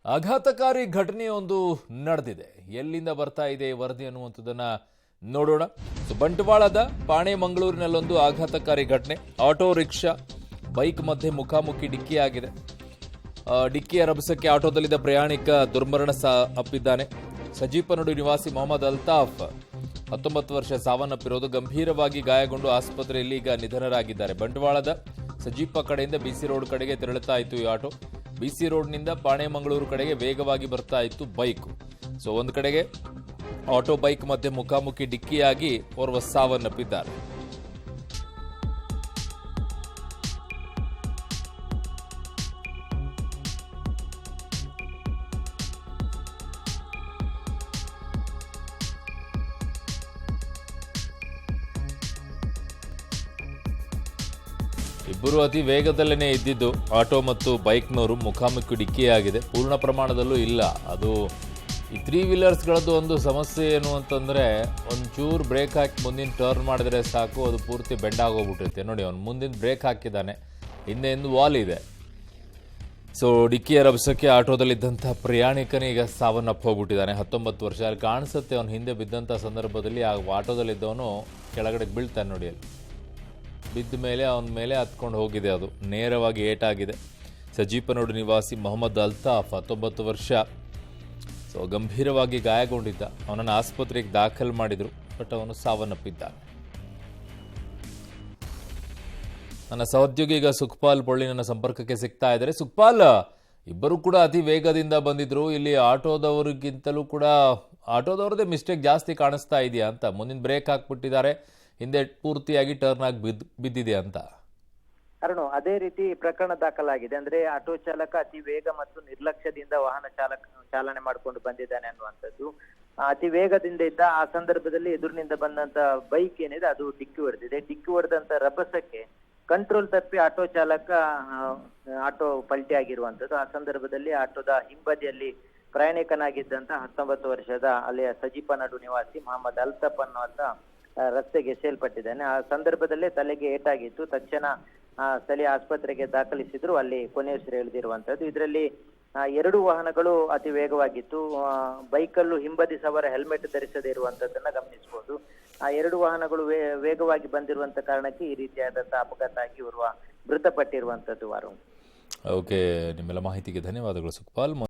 ಆಘಾತಕಾರಿ ಘಟನೆಯೊಂದು ನಡೆದಿದೆ. ಎಲ್ಲಿಂದ ಬರ್ತಾ ಇದೆ ವರದಿ ಅನ್ನುವಂಥದ್ದನ್ನ ನೋಡೋಣ. ಬಂಟ್ವಾಳದ ಪಾಣೆ ಮಂಗಳೂರಿನಲ್ಲೊಂದು ಆಘಾತಕಾರಿ ಘಟನೆ. ಆಟೋ ರಿಕ್ಷಾ ಬೈಕ್ ಮಧ್ಯೆ ಮುಖಾಮುಖಿ ಡಿಕ್ಕಿಯಾಗಿದೆ. ಡಿಕ್ಕಿಯ ರಭಸಕ್ಕೆ ಆಟೋದಲ್ಲಿದ್ದ ಪ್ರಯಾಣಿಕ ದುರ್ಮರಣ ಅಪ್ಪಿದ್ದಾನೆ. ಸಜೀಪನಡು ನಿವಾಸಿ ಮೊಹಮ್ಮದ್ ಅಲ್ತಾಫ್ 19 ವರ್ಷ ಸಾವನ್ನಪ್ಪಿರೋದು. ಗಂಭೀರವಾಗಿ ಗಾಯಗೊಂಡು ಆಸ್ಪತ್ರೆಯಲ್ಲಿ ಈಗ ನಿಧನರಾಗಿದ್ದಾರೆ. ಬಂಟ್ವಾಳದ ಸಜೀಪ ಕಡೆಯಿಂದ ಬಿಸಿ ರೋಡ್ ಕಡೆಗೆ ತೆರಳುತ್ತಾ ಇತ್ತು ಈ ಆಟೋ. ಬಿಸಿ ರೋಡ್ನಿಂದ ಪಾಣೆ ಮಂಗಳೂರು ಕಡೆಗೆ ವೇಗವಾಗಿ ಬರ್ತಾ ಇತ್ತು ಬೈಕ್. ಒಂದು ಕಡೆಗೆ ಆಟೋ ಬೈಕ್ ಮಧ್ಯೆ ಮುಖಾಮುಖಿ ಡಿಕ್ಕಿಯಾಗಿ ಓರ್ವ ಸಾವನ್ನಪ್ಪಿದ್ದಾರೆ. ಇಬ್ಬರು ಅತಿ ವೇಗದಲ್ಲೇ ಇದ್ದಿದ್ದು. ಆಟೋ ಮತ್ತು ಬೈಕ್ನವರು ಮುಖಾಮುಖಿ ಡಿಕ್ಕಿಯಾಗಿದೆ. ಪೂರ್ಣ ಪ್ರಮಾಣದಲ್ಲೂ ಇಲ್ಲ. ಅದು ಈ 3 ವೀಲರ್ಸ್ಗಳದ್ದು ಒಂದು ಸಮಸ್ಯೆ ಏನು ಅಂತಂದರೆ, ಒಂಚೂರು ಬ್ರೇಕ್ ಹಾಕಿ ಮುಂದಿನ ಟರ್ನ್ ಮಾಡಿದ್ರೆ ಸಾಕು, ಅದು ಪೂರ್ತಿ ಬೆಂಡ್ ಆಗೋಗ್ಬಿಟ್ಟಿರುತ್ತೆ. ನೋಡಿ, ಅವ್ನು ಮುಂದಿನ ಬ್ರೇಕ್ ಹಾಕಿದ್ದಾನೆ, ಹಿಂದೆಂದು ವಾಲ್ ಇದೆ. ಡಿಕ್ಕಿಯ ರಭಸಕ್ಕೆ ಆಟೋದಲ್ಲಿದ್ದಂಥ ಪ್ರಯಾಣಿಕನೇ ಈಗ ಸಾವನ್ನಪ್ಪ ಹೋಗ್ಬಿಟ್ಟಿದ್ದಾನೆ. 19 ವರ್ಷ. ಅಲ್ಲಿ ಕಾಣಿಸುತ್ತೆ ಅವನು ಹಿಂದೆ ಬಿದ್ದಂಥ ಸಂದರ್ಭದಲ್ಲಿ ಆ ಆಟೋದಲ್ಲಿದ್ದವನು ಕೆಳಗಡೆ ಬೀಳ್ತಾನೆ. ನೋಡಿ, ಅಲ್ಲಿ ಬಿದ್ದ ಮೇಲೆ ಅವನ ಮೇಲೆ ಹತ್ಕೊಂಡು ಹೋಗಿದೆ. ಅದು ನೇರವಾಗಿ ಏಟಾಗಿದೆ. ಸಜೀಪನೋಡು ನಿವಾಸಿ ಮೊಹಮ್ಮದ್ ಅಲ್ತಾಫ್ 19 ವರ್ಷ. ಗಂಭೀರವಾಗಿ ಗಾಯಗೊಂಡಿದ್ದ. ಅವನನ್ನು ಆಸ್ಪತ್ರೆಗೆ ದಾಖಲು ಮಾಡಿದ್ರು, ಬಟ್ ಅವನು ಸಾವನ್ನಪ್ಪಿದ್ದಾನೆ. ನನ್ನ ಸಹೋದ್ಯೋಗಿ ಈಗ ಸುಖಪಾಲ್ ಪೊಳ್ಳಿ ನನ್ನ ಸಂಪರ್ಕಕ್ಕೆ ಸಿಗ್ತಾ ಇದ್ದಾರೆ. ಸುಖಪಾಲ್, ಇಬ್ಬರು ಕೂಡ ಅತಿ ವೇಗದಿಂದ ಬಂದಿದ್ರು. ಇಲ್ಲಿ ಆಟೋದವರಿಗಿಂತಲೂ ಕೂಡ ಆಟೋದವ್ರದೇ ಮಿಸ್ಟೇಕ್ ಜಾಸ್ತಿ ಕಾಣಿಸ್ತಾ ಇದೆಯಾ ಅಂತ. ಮುಂದಿನ ಬ್ರೇಕ್ ಹಾಕ್ಬಿಟ್ಟಿದ್ದಾರೆ, ಹಿಂದೆ ಪೂರ್ತಿಯಾಗಿ ಟರ್ನ್ ಆಗಿ ಬಿದ್ದಿದೆ ಅಂತ. ಅರುಣು, ಅದೇ ರೀತಿ ಪ್ರಕರಣ ದಾಖಲಾಗಿದೆ. ಅಂದ್ರೆ ಆಟೋ ಚಾಲಕ ಅತಿ ವೇಗ ಮತ್ತು ನಿರ್ಲಕ್ಷ್ಯದಿಂದ ವಾಹನ ಚಾಲನೆ ಮಾಡಿಕೊಂಡು ಬಂದಿದ್ದಾನೆ ಅನ್ನುವಂಥದ್ದು. ಅತಿ ವೇಗದಿಂದ ಇದ್ದ ಆ ಸಂದರ್ಭದಲ್ಲಿ ಎದುರಿನಿಂದ ಬಂದಂತ ಬೈಕ್ ಏನಿದೆ ಅದು ಡಿಕ್ಕಿ ಹೊಡೆದಿದೆ. ಡಿಕ್ಕಿ ಹೊಡೆದಂತ ರಭಸಕ್ಕೆ ಕಂಟ್ರೋಲ್ ತಪ್ಪಿ ಆಟೋ ಚಾಲಕ ಆಟೋ ಪಲ್ಟಿ ಆಗಿರುವಂತದ್ದು. ಆ ಸಂದರ್ಭದಲ್ಲಿ ಆಟೋದ ಹಿಂಬದಿಯಲ್ಲಿ ಪ್ರಯಾಣಿಕನಾಗಿದ್ದಂತ 19 ವರ್ಷದ ಅಲ್ಲಿಯ ಸಜೀಪನಡು ನಿವಾಸಿ ಮೊಹಮ್ಮದ್ ಅಲ್ತಾಫ್ ಅನ್ನುವಂತ ರಸ್ತೆಗೆ ಎಸೆಯಲ್ಪಟ್ಟಿದ್ದಾನೆ. ಆ ಸಂದರ್ಭದಲ್ಲೇ ತಲೆಗೆ ಏಟಾಗಿತ್ತು. ತಕ್ಷಣ ಸ್ಥಳೀಯ ಆಸ್ಪತ್ರೆಗೆ ದಾಖಲಿಸಿದ್ರು. ಅಲ್ಲಿ ಕೊನೆಯುಸಿರೆಳೆದಿರುವಂತದ್ದು. ಇದರಲ್ಲಿ 2 ವಾಹನಗಳು ಅತಿ ವೇಗವಾಗಿತ್ತು. ಬೈಕಲ್ಲೂ ಹಿಂಬದಿ ಸವಾರ ಹೆಲ್ಮೆಟ್ ಧರಿಸದೇ ಇರುವಂತದ್ದನ್ನ ಗಮನಿಸಬಹುದು. ಆ 2 ವಾಹನಗಳು ವೇಗವಾಗಿ ಬಂದಿರುವಂತ ಕಾರಣಕ್ಕೆ ಈ ರೀತಿಯಾದಂತಹ ಅಪಘಾತ ಆಗಿ ಮೃತಪಟ್ಟಿರುವಂತದ್ದು. ಓಕೆ, ನಿಮ್ಮೆಲ್ಲ ಮಾಹಿತಿಗೆ ಧನ್ಯವಾದಗಳು ಸುಖಪಾಲ್.